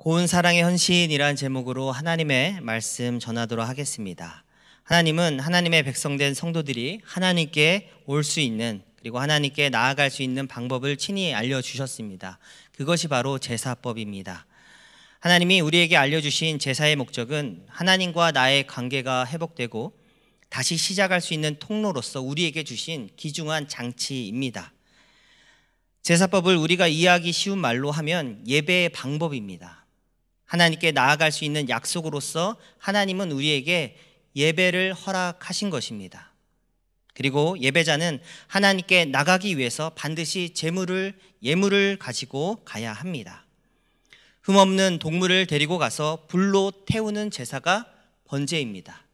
고운 사랑의 헌신이란 제목으로 하나님의 말씀 전하도록 하겠습니다. 하나님은 하나님의 백성된 성도들이 하나님께 올 수 있는, 그리고 하나님께 나아갈 수 있는 방법을 친히 알려주셨습니다. 그것이 바로 제사법입니다. 하나님이 우리에게 알려주신 제사의 목적은 하나님과 나의 관계가 회복되고 다시 시작할 수 있는 통로로서 우리에게 주신 귀중한 장치입니다. 제사법을 우리가 이해하기 쉬운 말로 하면 예배의 방법입니다. 하나님께 나아갈 수 있는 약속으로서 하나님은 우리에게 예배를 허락하신 것입니다. 그리고 예배자는 하나님께 나가기 위해서 반드시 예물을 가지고 가야 합니다. 흠없는 동물을 데리고 가서 불로 태우는 제사가 번제입니다.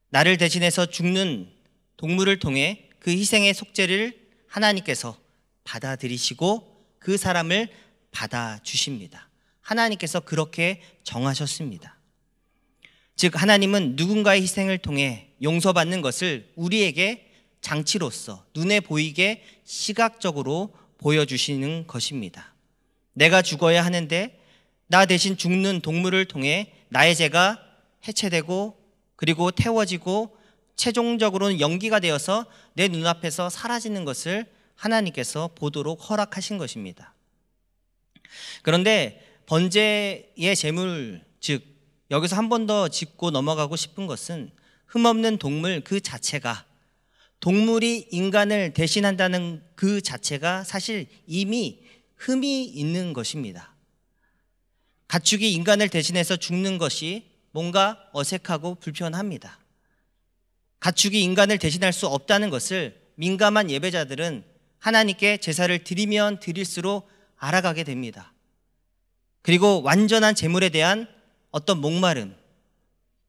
나를 대신해서 죽는 동물을 통해 그 희생의 속죄를 하나님께서 받아들이시고 그 사람을 받아주십니다. 하나님께서 그렇게 정하셨습니다. 즉 하나님은 누군가의 희생을 통해 용서받는 것을 우리에게 장치로서 눈에 보이게 시각적으로 보여주시는 것입니다. 내가 죽어야 하는데 나 대신 죽는 동물을 통해 나의 죄가 해체되고 그리고 태워지고 최종적으로는 연기가 되어서 내 눈앞에서 사라지는 것을 하나님께서 보도록 허락하신 것입니다. 그런데 번제의 제물, 즉 여기서 한 번 더 짚고 넘어가고 싶은 것은 흠없는 동물 그 자체가, 동물이 인간을 대신한다는 그 자체가 사실 이미 흠이 있는 것입니다. 가축이 인간을 대신해서 죽는 것이 뭔가 어색하고 불편합니다. 가축이 인간을 대신할 수 없다는 것을 민감한 예배자들은 하나님께 제사를 드리면 드릴수록 알아가게 됩니다. 그리고 완전한 제물에 대한 어떤 목마름,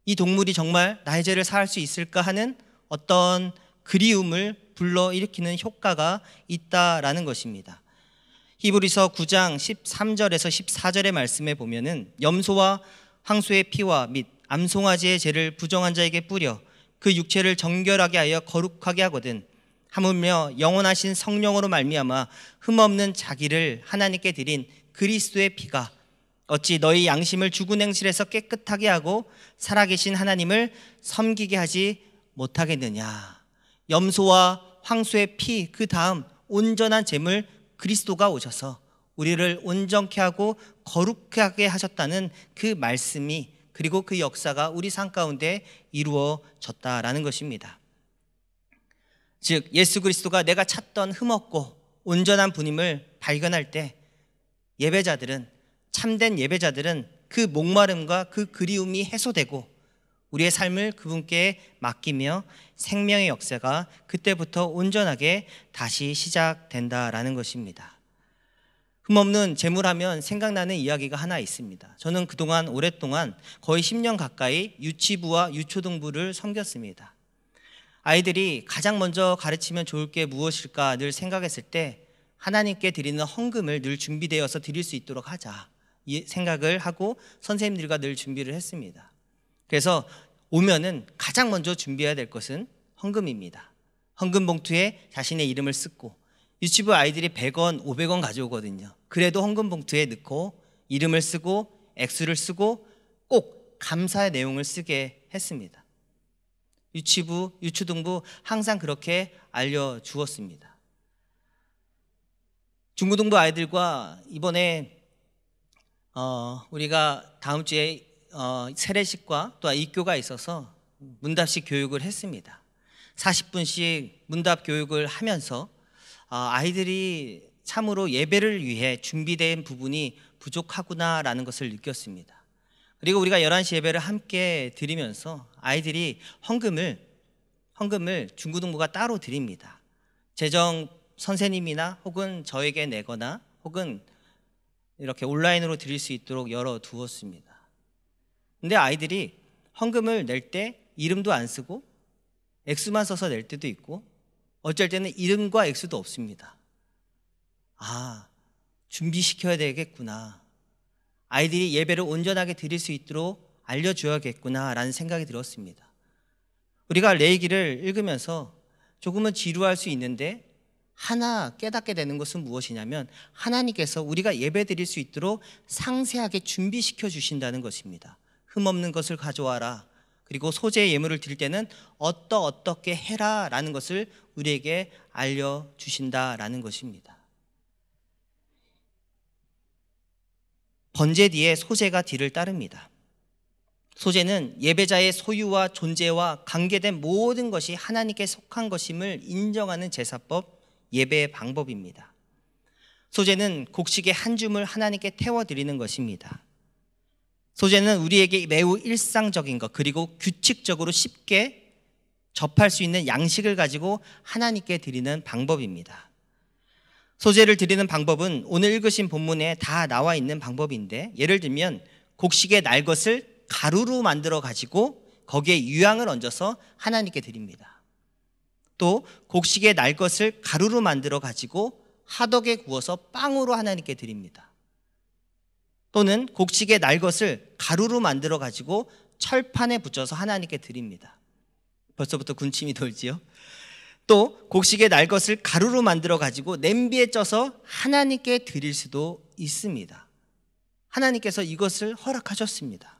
이 동물이 정말 나의 죄를 사할 수 있을까 하는 어떤 그리움을 불러일으키는 효과가 있다라는 것입니다. 히브리서 9장 13절에서 14절의 말씀에 보면은 염소와 황소의 피와 및 암송아지의 죄를 부정한 자에게 뿌려 그 육체를 정결하게 하여 거룩하게 하거든 하물며 영원하신 성령으로 말미암아 흠없는 자기를 하나님께 드린 그리스도의 피가 어찌 너희 양심을 죽은 행실에서 깨끗하게 하고 살아계신 하나님을 섬기게 하지 못하겠느냐. 염소와 황소의 피, 그 다음 온전한 제물 그리스도가 오셔서 우리를 온전케 하고 거룩하게 하셨다는 그 말씀이, 그리고 그 역사가 우리 삶 가운데 이루어졌다라는 것입니다. 즉 예수 그리스도가 내가 찾던 흠없고 온전한 분임을 발견할 때 참된 예배자들은 그 목마름과 그 그리움이 해소되고 우리의 삶을 그분께 맡기며 생명의 역사가 그때부터 온전하게 다시 시작된다라는 것입니다. 흠없는 제물하면 생각나는 이야기가 하나 있습니다. 저는 그동안 오랫동안 거의 10년 가까이 유치부와 유초등부를 섬겼습니다. 아이들이 가장 먼저 가르치면 좋을 게 무엇일까 늘 생각했을 때 하나님께 드리는 헌금을 늘 준비되어서 드릴 수 있도록 하자, 이 생각을 하고 선생님들과 늘 준비를 했습니다. 그래서 오면은 가장 먼저 준비해야 될 것은 헌금입니다. 헌금 봉투에 자신의 이름을 쓰고, 유치부 아이들이 100원, 500원 가져오거든요. 그래도 헌금 봉투에 넣고 이름을 쓰고 액수를 쓰고 꼭 감사의 내용을 쓰게 했습니다. 유치부, 유초등부 항상 그렇게 알려주었습니다. 중고등부 아이들과 이번에 우리가 다음 주에 세례식과 또 입교가 있어서 문답식 교육을 했습니다. 40분씩 문답 교육을 하면서 아이들이 참으로 예배를 위해 준비된 부분이 부족하구나라는 것을 느꼈습니다. 그리고 우리가 11시 예배를 함께 드리면서 아이들이 헌금을 중고등부가 따로 드립니다. 재정 선생님이나 혹은 저에게 내거나 혹은 이렇게 온라인으로 드릴 수 있도록 열어두었습니다. 근데 아이들이 헌금을 낼 때 이름도 안 쓰고 액수만 써서 낼 때도 있고 어쩔 때는 이름과 액수도 없습니다. 준비시켜야 되겠구나. 아이들이 예배를 온전하게 드릴 수 있도록 알려줘야겠구나라는 생각이 들었습니다. 우리가 레위기를 읽으면서 조금은 지루할 수 있는데 하나 깨닫게 되는 것은 무엇이냐면 하나님께서 우리가 예배 드릴 수 있도록 상세하게 준비시켜 주신다는 것입니다. 흠없는 것을 가져와라. 그리고 소재 예물을 드릴 때는 어떻게 해라 라는 것을 우리에게 알려주신다라는 것입니다. 번제 뒤에 소제가 뒤를 따릅니다. 소제는 예배자의 소유와 존재와 관계된 모든 것이 하나님께 속한 것임을 인정하는 제사법, 예배의 방법입니다. 소제는 곡식의 한 줌을 하나님께 태워드리는 것입니다. 소제는 우리에게 매우 일상적인 것, 그리고 규칙적으로 쉽게 접할 수 있는 양식을 가지고 하나님께 드리는 방법입니다. 소제를 드리는 방법은 오늘 읽으신 본문에 다 나와 있는 방법인데, 예를 들면 곡식의 날 것을 가루로 만들어 가지고 거기에 유향을 얹어서 하나님께 드립니다. 또 곡식의 날 것을 가루로 만들어 가지고 화덕에 구워서 빵으로 하나님께 드립니다. 또는 곡식의 날 것을 가루로 만들어 가지고 철판에 붙여서 하나님께 드립니다. 벌써부터 군침이 돌지요. 또 곡식의 날 것을 가루로 만들어 가지고 냄비에 쪄서 하나님께 드릴 수도 있습니다. 하나님께서 이것을 허락하셨습니다.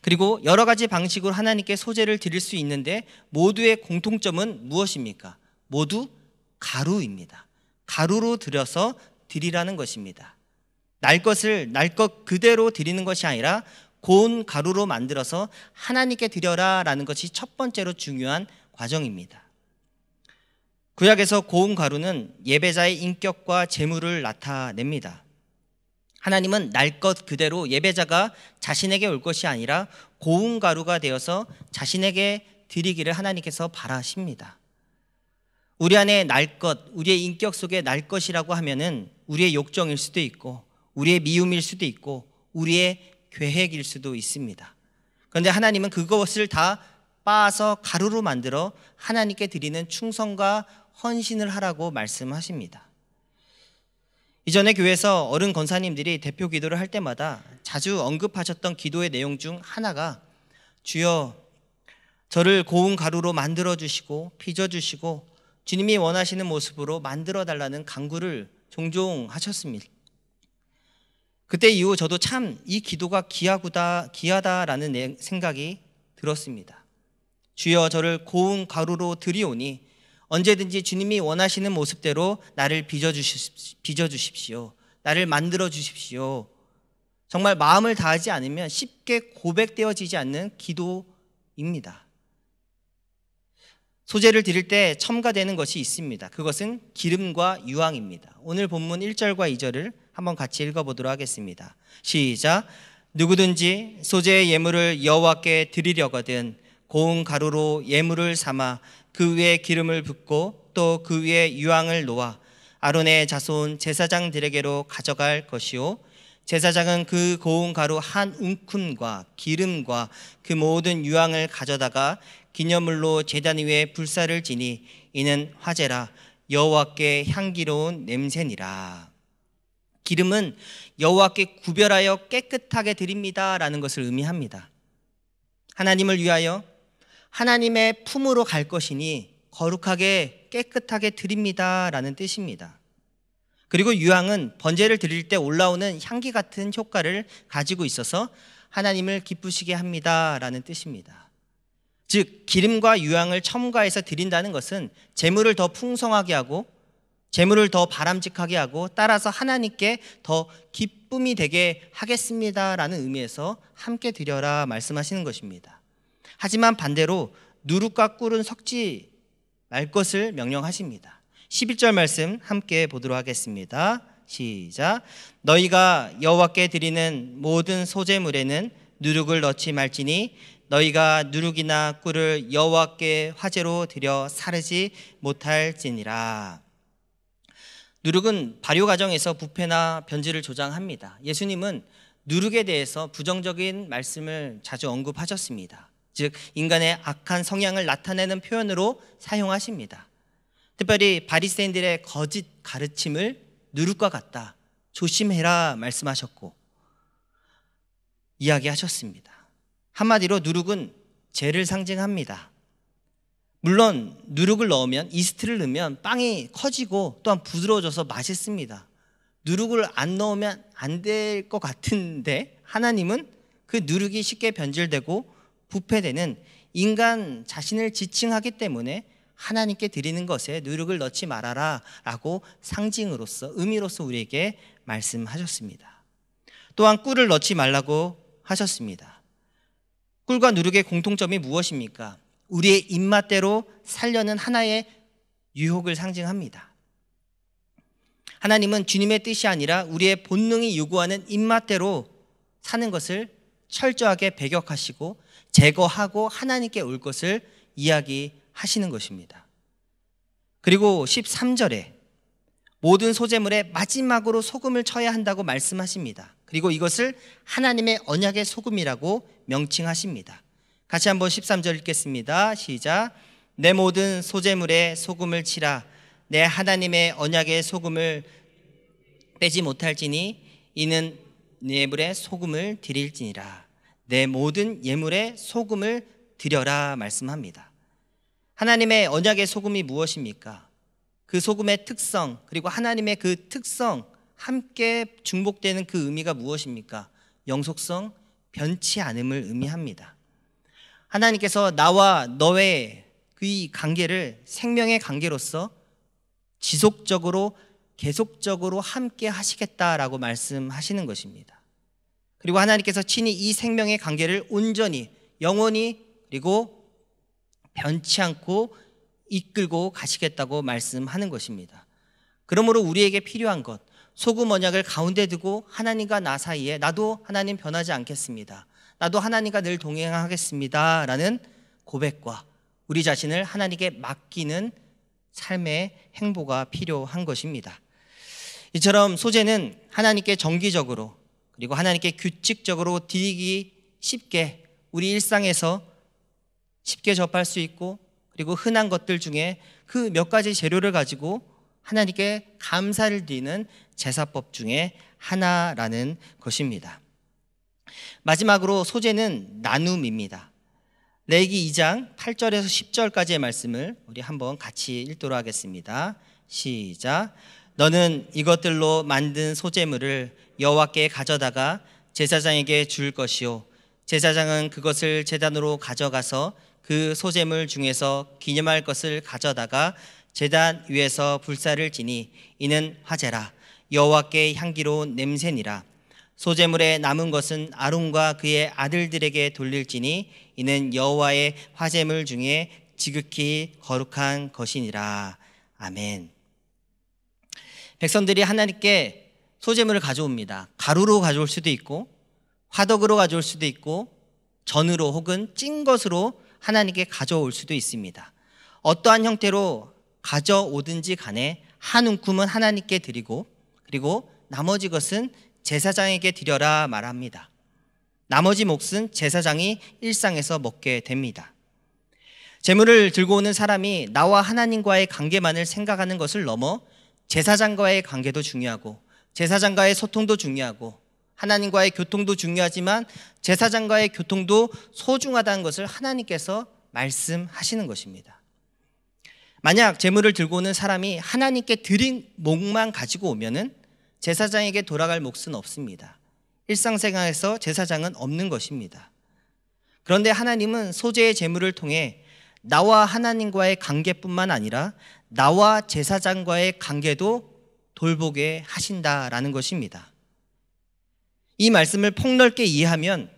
그리고 여러 가지 방식으로 하나님께 소제를 드릴 수 있는데 모두의 공통점은 무엇입니까? 모두 가루입니다. 가루로 들여서 드리라는 것입니다. 날 것을 날 것 그대로 드리는 것이 아니라 고운 가루로 만들어서 하나님께 드려라 라는 것이 첫 번째로 중요한 과정입니다. 구약에서 고운 가루는 예배자의 인격과 재물을 나타냅니다. 하나님은 날 것 그대로 예배자가 자신에게 올 것이 아니라 고운 가루가 되어서 자신에게 드리기를 하나님께서 바라십니다. 우리 안에 날 것, 우리의 인격 속에 날 것이라고 하면은 우리의 욕정일 수도 있고 우리의 미움일 수도 있고 우리의 계획일 수도 있습니다. 그런데 하나님은 그것을 다 빻아서 가루로 만들어 하나님께 드리는 충성과 헌신을 하라고 말씀하십니다. 이전에 교회에서 어른 권사님들이 대표 기도를 할 때마다 자주 언급하셨던 기도의 내용 중 하나가 주여 저를 고운 가루로 만들어 주시고 빚어 주시고 주님이 원하시는 모습으로 만들어 달라는 간구를 종종 하셨습니다. 그때 이후 저도 참 이 기도가 귀하다라는 생각이 들었습니다. 주여 저를 고운 가루로 드리오니 언제든지 주님이 원하시는 모습대로 나를 빚어 주십시오. 나를 만들어 주십시오. 정말 마음을 다하지 않으면 쉽게 고백되어지지 않는 기도입니다. 소제를 드릴 때 첨가되는 것이 있습니다. 그것은 기름과 유황입니다. 오늘 본문 1절과 2절을 한번 같이 읽어보도록 하겠습니다. 시작. 누구든지 소제의 예물을 여호와께 드리려거든 고운 가루로 예물을 삼아 그 위에 기름을 붓고 또 그 위에 유황을 놓아 아론의 자손 제사장들에게로 가져갈 것이요 제사장은 그 고운 가루 한 움큼과 기름과 그 모든 유황을 가져다가 기념물로 제단 위에 불사를 지니 이는 화제라 여호와께 향기로운 냄새니라. 기름은 여호와께 구별하여 깨끗하게 드립니다라는 것을 의미합니다. 하나님을 위하여 하나님의 품으로 갈 것이니 거룩하게 깨끗하게 드립니다라는 뜻입니다. 그리고 유황은 번제를 드릴 때 올라오는 향기 같은 효과를 가지고 있어서 하나님을 기쁘시게 합니다라는 뜻입니다. 즉 기름과 유황을 첨가해서 드린다는 것은 재물을 더 풍성하게 하고 재물을 더 바람직하게 하고 따라서 하나님께 더 기쁨이 되게 하겠습니다라는 의미에서 함께 드려라 말씀하시는 것입니다. 하지만 반대로 누룩과 꿀은 섞지 말 것을 명령하십니다. 11절 말씀 함께 보도록 하겠습니다. 시작. 너희가 여호와께 드리는 모든 소제물에는 누룩을 넣지 말지니 너희가 누룩이나 꿀을 여호와께 화제로 드려 사르지 못할지니라. 누룩은 발효 과정에서 부패나 변질을 조장합니다. 예수님은 누룩에 대해서 부정적인 말씀을 자주 언급하셨습니다. 즉 인간의 악한 성향을 나타내는 표현으로 사용하십니다. 특별히 바리새인들의 거짓 가르침을 누룩과 같다, 조심해라 말씀하셨고 이야기하셨습니다. 한마디로 누룩은 죄를 상징합니다. 물론 누룩을 넣으면, 이스트를 넣으면 빵이 커지고 또한 부드러워져서 맛있습니다. 누룩을 안 넣으면 안 될 것 같은데 하나님은 그 누룩이 쉽게 변질되고 부패되는 인간 자신을 지칭하기 때문에 하나님께 드리는 것에 누룩을 넣지 말아라 라고 상징으로서, 의미로서 우리에게 말씀하셨습니다. 또한 꿀을 넣지 말라고 하셨습니다. 꿀과 누룩의 공통점이 무엇입니까? 우리의 입맛대로 살려는 하나의 유혹을 상징합니다. 하나님은 주님의 뜻이 아니라 우리의 본능이 요구하는 입맛대로 사는 것을 철저하게 배격하시고 제거하고 하나님께 올 것을 이야기하시는 것입니다. 그리고 13절에 모든 소재물에 마지막으로 소금을 쳐야 한다고 말씀하십니다. 그리고 이것을 하나님의 언약의 소금이라고 명칭하십니다. 같이 한번 13절 읽겠습니다. 시작. 내 모든 소재물에 소금을 치라. 내 하나님의 언약의 소금을 빼지 못할지니 이는 네 예물에 소금을 드릴지니라. 내 모든 예물에 소금을 드려라 말씀합니다. 하나님의 언약의 소금이 무엇입니까? 그 소금의 특성, 그리고 하나님의 그 특성 함께 중복되는 그 의미가 무엇입니까? 영속성, 변치 않음을 의미합니다. 하나님께서 나와 너의 그 관계를 생명의 관계로서 지속적으로 계속적으로 함께 하시겠다라고 말씀하시는 것입니다. 그리고 하나님께서 친히 이 생명의 관계를 온전히 영원히 그리고 변치 않고 이끌고 가시겠다고 말씀하는 것입니다. 그러므로 우리에게 필요한 것, 소금 언약을 가운데 두고 하나님과 나 사이에 나도 하나님 변하지 않겠습니다, 나도 하나님과 늘 동행하겠습니다 라는 고백과 우리 자신을 하나님께 맡기는 삶의 행보가 필요한 것입니다. 이처럼 소재는 하나님께 정기적으로 그리고 하나님께 규칙적으로 드리기 쉽게 우리 일상에서 쉽게 접할 수 있고, 그리고 흔한 것들 중에 그 몇 가지 재료를 가지고 하나님께 감사를 드리는 제사법 중에 하나라는 것입니다. 마지막으로 소재는 나눔입니다. 레위기 2장 8절에서 10절까지의 말씀을 우리 한번 같이 읽도록 하겠습니다. 시작. 너는 이것들로 만든 소재물을 여호와께 가져다가 제사장에게 줄 것이요, 제사장은 그것을 제단으로 가져가서 그 소재물 중에서 기념할 것을 가져다가 제단 위에서 불사를 지니 이는 화제라. 여호와께 향기로운 냄새니라. 소재물에 남은 것은 아론과 그의 아들들에게 돌릴지니 이는 여호와의 화제물 중에 지극히 거룩한 것이니라. 아멘. 백성들이 하나님께 소재물을 가져옵니다. 가루로 가져올 수도 있고 화덕으로 가져올 수도 있고 전으로 혹은 찐 것으로 하나님께 가져올 수도 있습니다. 어떠한 형태로 가져오든지 간에 한 움큼은 하나님께 드리고, 그리고 나머지 것은 제사장에게 드려라 말합니다. 나머지 몫은 제사장이 일상에서 먹게 됩니다. 제물을 들고 오는 사람이 나와 하나님과의 관계만을 생각하는 것을 넘어 제사장과의 관계도 중요하고, 제사장과의 소통도 중요하고, 하나님과의 교통도 중요하지만 제사장과의 교통도 소중하다는 것을 하나님께서 말씀하시는 것입니다. 만약 제물을 들고 오는 사람이 하나님께 드린 몫만 가지고 오면은 제사장에게 돌아갈 몫은 없습니다. 일상생활에서 제사장은 없는 것입니다. 그런데 하나님은 소재의 제물을 통해 나와 하나님과의 관계뿐만 아니라 나와 제사장과의 관계도 돌보게 하신다라는 것입니다. 이 말씀을 폭넓게 이해하면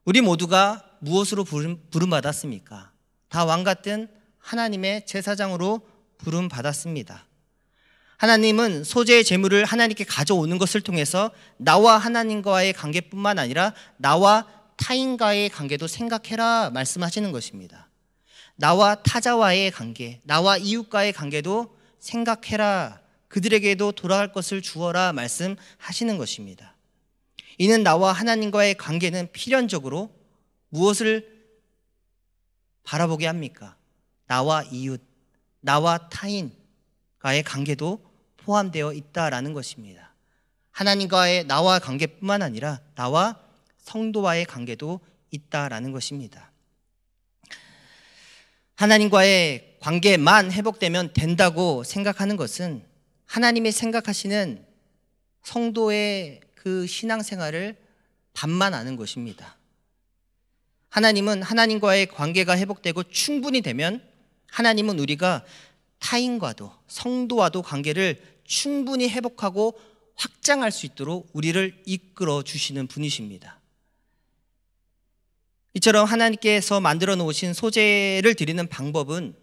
우리 모두가 무엇으로 부름받았습니까? 다 왕같은 하나님의 제사장으로 부름받았습니다. 하나님은 소재의 제물을 하나님께 가져오는 것을 통해서 나와 하나님과의 관계뿐만 아니라 나와 타인과의 관계도 생각해라 말씀하시는 것입니다. 나와 타자와의 관계, 나와 이웃과의 관계도 생각해라, 그들에게도 돌아갈 것을 주어라 말씀하시는 것입니다. 이는 나와 하나님과의 관계는 필연적으로 무엇을 바라보게 합니까? 나와 이웃, 나와 타인과의 관계도 포함되어 있다라는 것입니다. 하나님과의 나와 관계뿐만 아니라 나와 성도와의 관계도 있다라는 것입니다. 하나님과의 관계만 회복되면 된다고 생각하는 것은 하나님이 생각하시는 성도의 그 신앙생활을 반만 아는 것입니다. 하나님은 하나님과의 관계가 회복되고 충분히 되면 하나님은 우리가 타인과도 성도와도 관계를 충분히 회복하고 확장할 수 있도록 우리를 이끌어 주시는 분이십니다. 이처럼 하나님께서 만들어 놓으신 소재를 드리는 방법은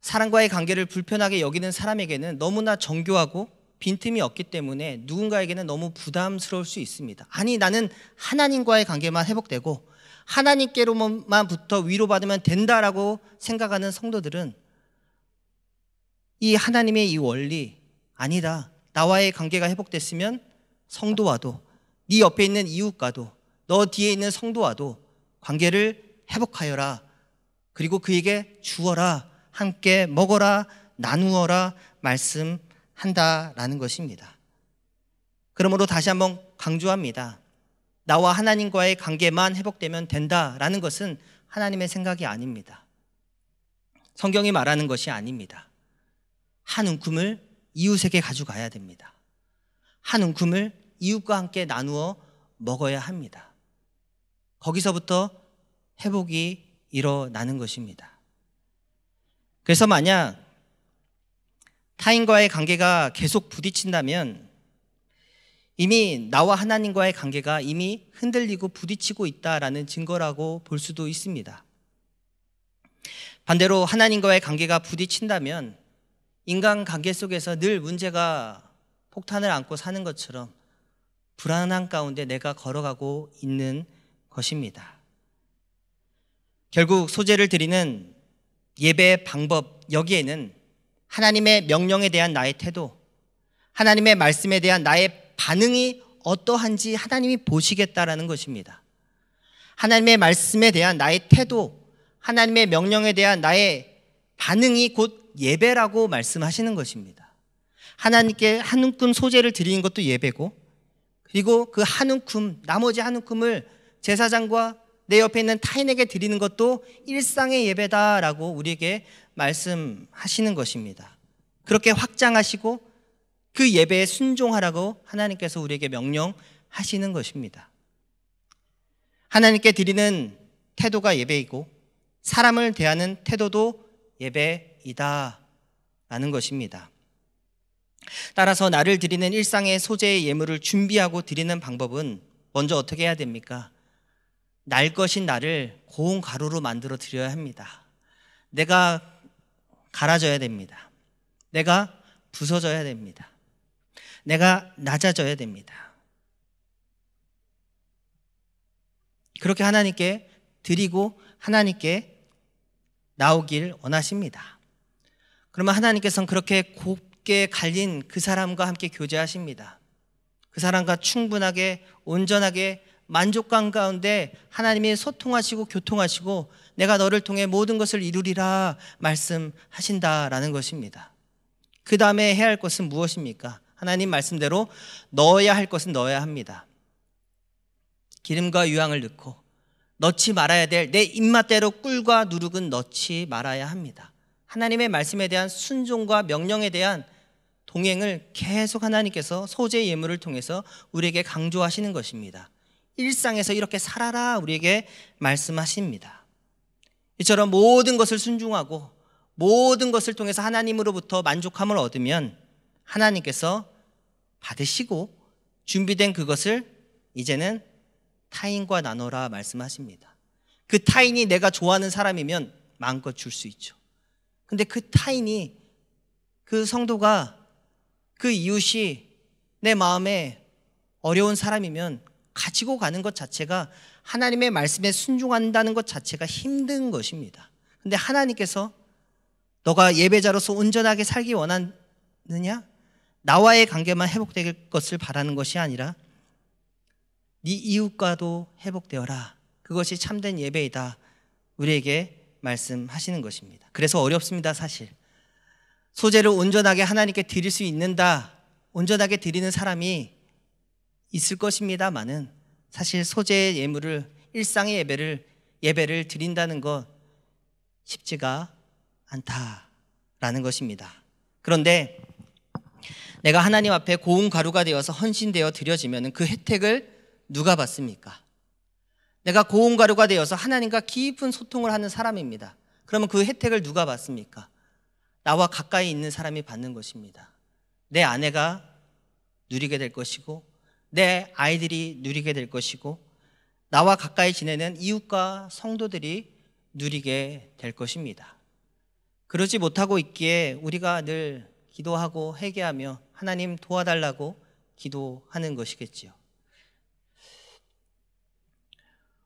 사람과의 관계를 불편하게 여기는 사람에게는 너무나 정교하고 빈틈이 없기 때문에 누군가에게는 너무 부담스러울 수 있습니다. 아니, 나는 하나님과의 관계만 회복되고 하나님께로만부터 위로받으면 된다라고 생각하는 성도들은 이 하나님의 이 원리, 아니다, 나와의 관계가 회복됐으면 성도와도, 네 옆에 있는 이웃과도, 너 뒤에 있는 성도와도 관계를 회복하여라. 그리고 그에게 주어라, 함께 먹어라, 나누어라 말씀한다라는 것입니다. 그러므로 다시 한번 강조합니다. 나와 하나님과의 관계만 회복되면 된다라는 것은 하나님의 생각이 아닙니다. 성경이 말하는 것이 아닙니다. 한 움큼을 이웃에게 가져가야 됩니다. 한 움큼을 이웃과 함께 나누어 먹어야 합니다. 거기서부터 회복이 일어나는 것입니다. 그래서 만약 타인과의 관계가 계속 부딪힌다면 이미 나와 하나님과의 관계가 이미 흔들리고 부딪히고 있다라는 증거라고 볼 수도 있습니다. 반대로 하나님과의 관계가 부딪힌다면 인간관계 속에서 늘 문제가 폭탄을 안고 사는 것처럼 불안한 가운데 내가 걸어가고 있는 것입니다. 결국 소재를 드리는 예배의 방법, 여기에는 하나님의 명령에 대한 나의 태도, 하나님의 말씀에 대한 나의 반응이 어떠한지 하나님이 보시겠다라는 것입니다. 하나님의 말씀에 대한 나의 태도, 하나님의 명령에 대한 나의 반응이 곧 예배라고 말씀하시는 것입니다. 하나님께 한 움큼 소재를 드리는 것도 예배고, 그리고 그 한 움큼, 나머지 한 움큼을 제사장과 내 옆에 있는 타인에게 드리는 것도 일상의 예배다라고 우리에게 말씀하시는 것입니다. 그렇게 확장하시고 그 예배에 순종하라고 하나님께서 우리에게 명령하시는 것입니다. 하나님께 드리는 태도가 예배이고 사람을 대하는 태도도 예배이다 라는 것입니다. 따라서 나를 드리는 일상의 소재의 예물을 준비하고 드리는 방법은 먼저 어떻게 해야 됩니까? 날 것인 나를 고운 가루로 만들어 드려야 합니다. 내가 갈아져야 됩니다. 내가 부서져야 됩니다. 내가 낮아져야 됩니다. 그렇게 하나님께 드리고 하나님께 나오길 원하십니다. 그러면 하나님께서는 그렇게 곱게 갈린 그 사람과 함께 교제하십니다. 그 사람과 충분하게 온전하게 만족감 가운데 하나님이 소통하시고 교통하시고 내가 너를 통해 모든 것을 이루리라 말씀하신다라는 것입니다. 그 다음에 해야 할 것은 무엇입니까? 하나님 말씀대로 넣어야 할 것은 넣어야 합니다. 기름과 유황을 넣고 넣지 말아야 될 내 입맛대로 꿀과 누룩은 넣지 말아야 합니다. 하나님의 말씀에 대한 순종과 명령에 대한 동행을 계속 하나님께서 소재 예물을 통해서 우리에게 강조하시는 것입니다. 일상에서 이렇게 살아라 우리에게 말씀하십니다. 이처럼 모든 것을 순종하고 모든 것을 통해서 하나님으로부터 만족함을 얻으면 하나님께서 받으시고 준비된 그것을 이제는 타인과 나눠라 말씀하십니다. 그 타인이 내가 좋아하는 사람이면 마음껏 줄 수 있죠. 근데 그 타인이, 그 성도가, 그 이웃이 내 마음에 어려운 사람이면 가지고 가는 것 자체가 하나님의 말씀에 순종한다는 것 자체가 힘든 것입니다. 근데 하나님께서 너가 예배자로서 온전하게 살기 원하느냐? 나와의 관계만 회복될 것을 바라는 것이 아니라 네 이웃과도 회복되어라. 그것이 참된 예배이다. 우리에게 말씀하시는 것입니다. 그래서 어렵습니다, 사실. 소재를 온전하게 하나님께 드릴 수 있는다, 온전하게 드리는 사람이 있을 것입니다마는 사실 소재의 예물을, 일상의 예배를 드린다는 것, 쉽지가 않다라는 것입니다. 그런데 내가 하나님 앞에 고운 가루가 되어서 헌신되어 드려지면 그 혜택을 누가 받습니까? 내가 고운 가루가 되어서 하나님과 깊은 소통을 하는 사람입니다. 그러면 그 혜택을 누가 받습니까? 나와 가까이 있는 사람이 받는 것입니다. 내 아내가 누리게 될 것이고, 내 아이들이 누리게 될 것이고, 나와 가까이 지내는 이웃과 성도들이 누리게 될 것입니다. 그러지 못하고 있기에 우리가 늘 기도하고 회개하며 하나님 도와달라고 기도하는 것이겠지요.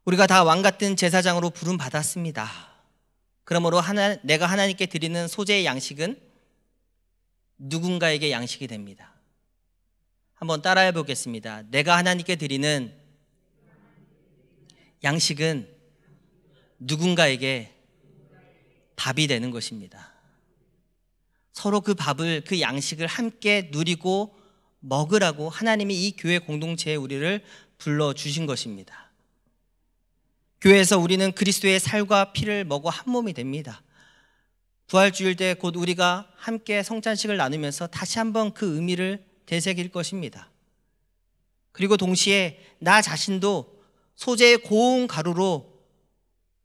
우리가 다 왕같은 제사장으로 부름 받았습니다. 그러므로 내가 하나님께 드리는 소재의 양식은 누군가에게 양식이 됩니다. 한번 따라해 보겠습니다. 내가 하나님께 드리는 양식은 누군가에게 밥이 되는 것입니다. 서로 그 밥을, 그 양식을 함께 누리고 먹으라고 하나님이 이 교회 공동체에 우리를 불러주신 것입니다. 교회에서 우리는 그리스도의 살과 피를 먹어 한 몸이 됩니다. 부활주일 때 곧 우리가 함께 성찬식을 나누면서 다시 한번 그 의미를 되새길 것입니다. 그리고 동시에 나 자신도 소재의 고운 가루로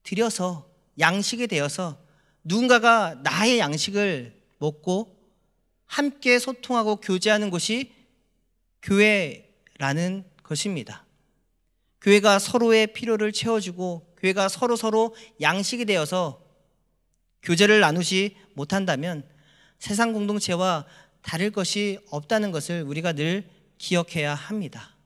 들여서 양식이 되어서 누군가가 나의 양식을 먹고 함께 소통하고 교제하는 것이 교회라는 것입니다. 교회가 서로의 필요를 채워주고 교회가 서로 양식이 되어서 교제를 나누지 못한다면 세상 공동체와 다를 것이 없다는 것을 우리가 늘 기억해야 합니다.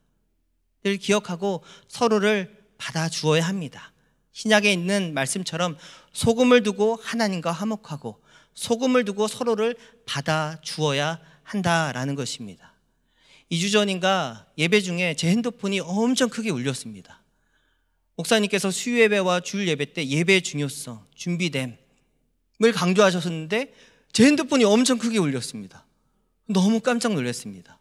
늘 기억하고 서로를 받아주어야 합니다. 신약에 있는 말씀처럼 소금을 두고 하나님과 화목하고 소금을 두고 서로를 받아주어야 한다라는 것입니다. 2주 전인가 예배 중에 제 핸드폰이 엄청 크게 울렸습니다. 목사님께서 수요 예배와 주일 예배 때 예배의 중요성, 준비됨을 강조하셨는데 제 핸드폰이 엄청 크게 울렸습니다. 너무 깜짝 놀랐습니다.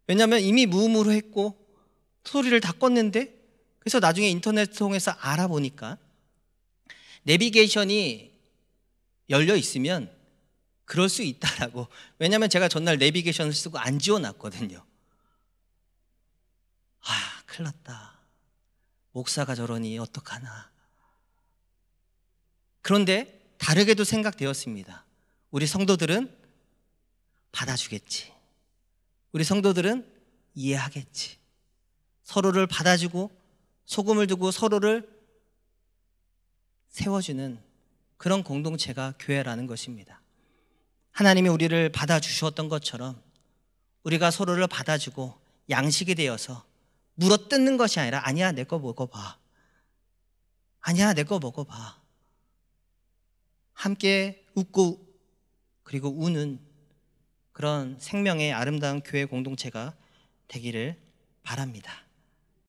왜냐하면 이미 무음으로 했고 소리를 다 껐는데, 그래서 나중에 인터넷 통해서 알아보니까 내비게이션이 열려 있으면 그럴 수 있다라고. 왜냐하면 제가 전날 내비게이션을 쓰고 안 지워놨거든요. 큰일 났다. 목사가 저러니 어떡하나. 그런데 다르게도 생각되었습니다. 우리 성도들은 받아주겠지. 우리 성도들은 이해하겠지. 서로를 받아주고 소금을 두고 서로를 세워주는 그런 공동체가 교회라는 것입니다. 하나님이 우리를 받아주셨던 것처럼 우리가 서로를 받아주고 양식이 되어서 물어뜯는 것이 아니라 아니야 내 거 먹어봐. 아니야 내 거 먹어봐. 함께 웃고 그리고 우는 그런 생명의 아름다운 교회 공동체가 되기를 바랍니다.